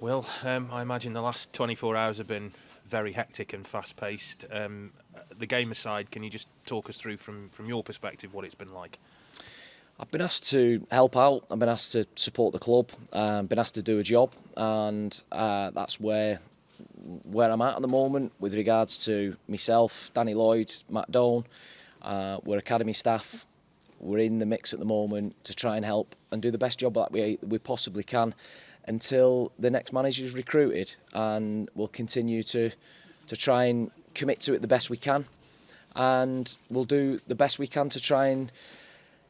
Well, I imagine the last 24 hours have been very hectic and fast-paced. The game aside, can you just talk us through from your perspective what it's been like? I've been asked to help out. I've been asked to support the club. Been asked to do a job, and that's where I'm at the moment with regards to myself, Danny Lloyd, Matt Doan. We're academy staff. We're in the mix at the moment to try and help and do the best job that we possibly can until the next manager is recruited, and we'll continue to try and commit to it the best we can, and we'll do the best we can to try and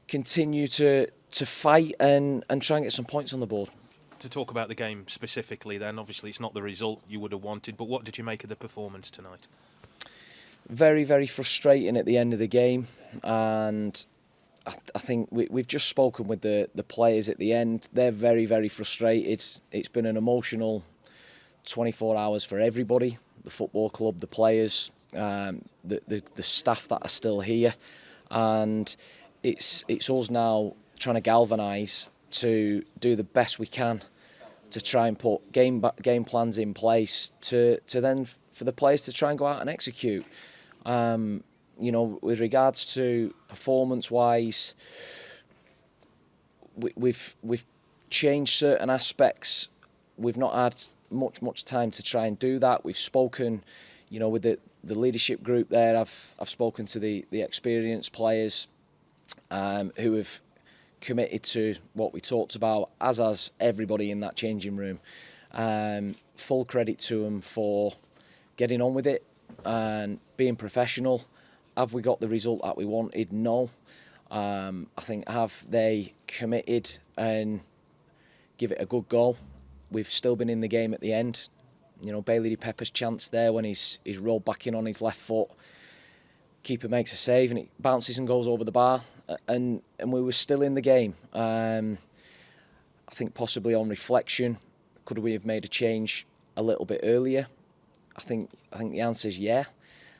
continue to fight and try and get some points on the board. To talk about the game specifically then, obviously it's not the result you would have wanted, but what did you make of the performance tonight? Very, very frustrating at the end of the game, and I think we've just spoken with the players at the end. They're very, very frustrated. It's been an emotional 24 hours for everybody, the football club, the players, the staff that are still here, and it's us now trying to galvanise to do the best we can to try and put game plans in place to then for the players to try and go out and execute. With regards to performance-wise, we've changed certain aspects. We've not had much time to try and do that. We've spoken, with the leadership group there. I've spoken to the experienced players who have committed to what we talked about, as has everybody in that changing room. Full credit to them for getting on with it and being professional. Have we got the result that we wanted? No. I think have they committed and give it a good go? We've still been in the game at the end. Bailey Pepper's chance there when he's rolled back in on his left foot. Keeper makes a save and it bounces and goes over the bar, and we were still in the game. I think possibly on reflection, could we have made a change a little bit earlier? I think the answer is yeah,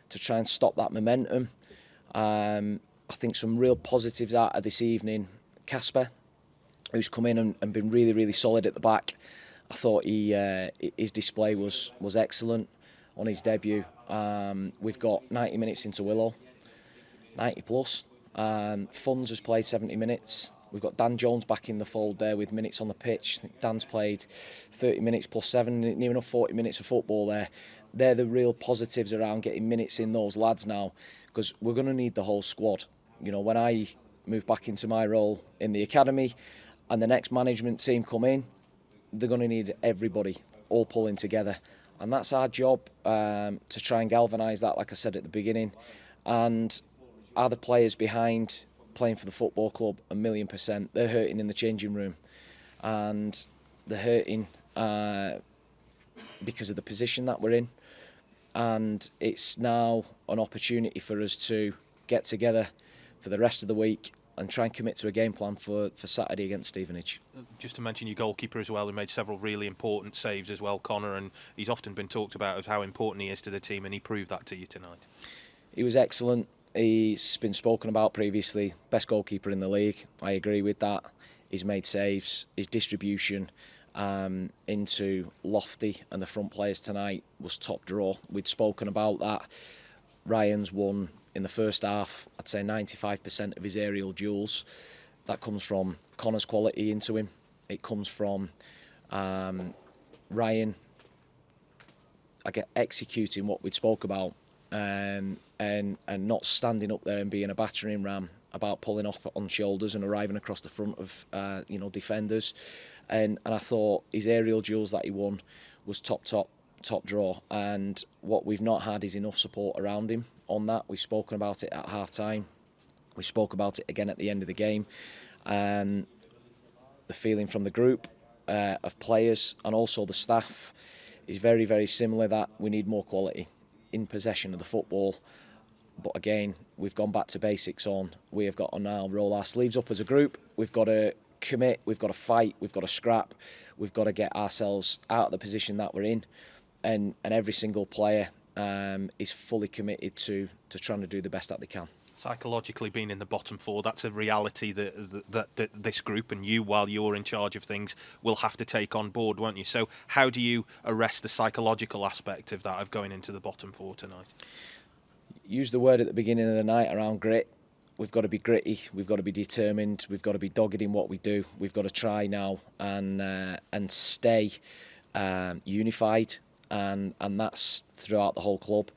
to try and stop that momentum. I think some real positives out of this evening. Casper, who's come in and been really, really solid at the back. I thought his display was excellent on his debut. We've got 90 minutes into Willow, 90 plus. Funds has played 70 minutes. We've got Dan Jones back in the fold there with minutes on the pitch. I think Dan's played 30 minutes plus 7, near enough 40 minutes of football there. They're the real positives around getting minutes in those lads now, because we're going to need the whole squad. When I move back into my role in the academy and the next management team come in, they're going to need everybody all pulling together. And that's our job, to try and galvanise that, like I said at the beginning. And are the players behind playing for the football club? 1,000,000%. They're hurting in the changing room. And they're hurting because of the position that we're in. And it's now an opportunity for us to get together for the rest of the week and try and commit to a game plan for Saturday against Stevenage. Just to mention your goalkeeper as well, who made several really important saves as well, Connor, and he's often been talked about as how important he is to the team, and he proved that to you tonight. He was excellent. He's been spoken about previously, best goalkeeper in the league. I agree with that. He's made saves. His distribution into Lofty and the front players tonight was top draw. We'd spoken about that. Ryan's won in the first half, I'd say 95% of his aerial duels. That comes from Connor's quality into him. It comes from Ryan executing what we'd spoke about, and not standing up there and being a battering ram about pulling off on shoulders and arriving across the front of defenders. And I thought his aerial duels that he won was top draw. And what we've not had is enough support around him on that. We've spoken about it at half time. We spoke about it again at the end of the game. The feeling from the group of players and also the staff is very, very similar, that we need more quality in possession of the football. But again, we've gone back to basics we have got to now roll our sleeves up as a group. We've got to commit, we've got to fight, we've got to scrap, we've got to get ourselves out of the position that we're in, and every single player is fully committed to trying to do the best that they can. Psychologically, being in the bottom four, that's a reality that this group and you, while you're in charge of things, will have to take on board, won't you? So how do you arrest the psychological aspect of that, of going into the bottom four tonight? Use the word at the beginning of the night around grit. We've got to be gritty, we've got to be determined, we've got to be dogged in what we do. We've got to try now and stay unified, and that's throughout the whole club.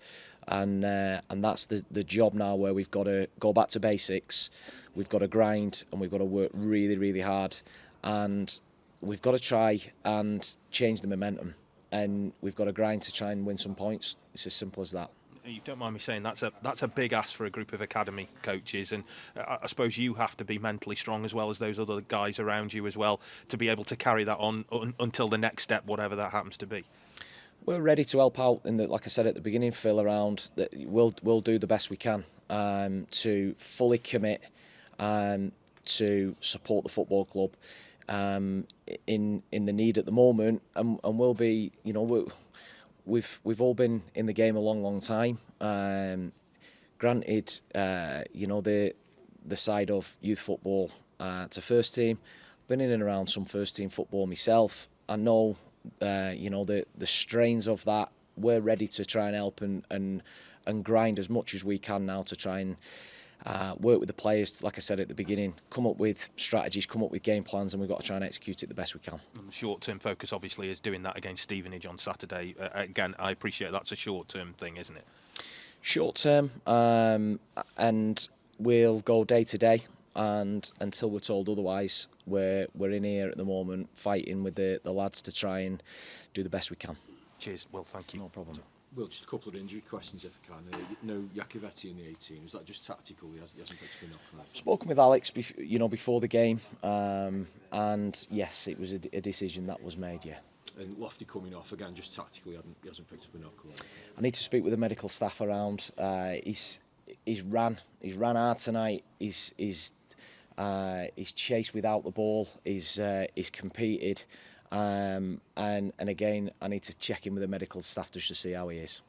And that's the job now, where we've got to go back to basics, we've got to grind, and we've got to work really, really hard, and we've got to try and change the momentum, and we've got to grind to try and win some points. It's as simple as that. You don't mind me saying that's a big ask for a group of academy coaches, and I suppose you have to be mentally strong as well as those other guys around you as well, to be able to carry that on until the next step, whatever that happens to be. We're ready to help out like I said at the beginning, Phil, around that. We'll do the best we can to fully commit to support the football club in the need at the moment, and we'll be, we've all been in the game a long time. Granted, the side of youth football to first team, been in and around some first team football myself. I know the strains of that. We're ready to try and help and grind as much as we can now to try and work with the players, like I said at the beginning, come up with strategies, come up with game plans, and we've got to try and execute it the best we can. And the short-term focus obviously is doing that against Stevenage on Saturday. Again, I appreciate that's a short-term thing, isn't it? Short-term, and we'll go day to day, and until we're told otherwise, we're in here at the moment fighting with the lads to try and do the best we can. Cheers. Well, thank you. No problem. Well, just a couple of injury questions, if I can. No Iacovetti in the 18. Was that just tactical? He hasn't picked up enough. Spoken with Alex, before the game, and yes, it was a decision that was made. Yeah. And Lofty coming off again, just tactically, he hasn't picked up enough. I need to speak with the medical staff around. He's ran hard tonight. He's chased without the ball. He's competed. And again, I need to check in with the medical staff just to see how he is.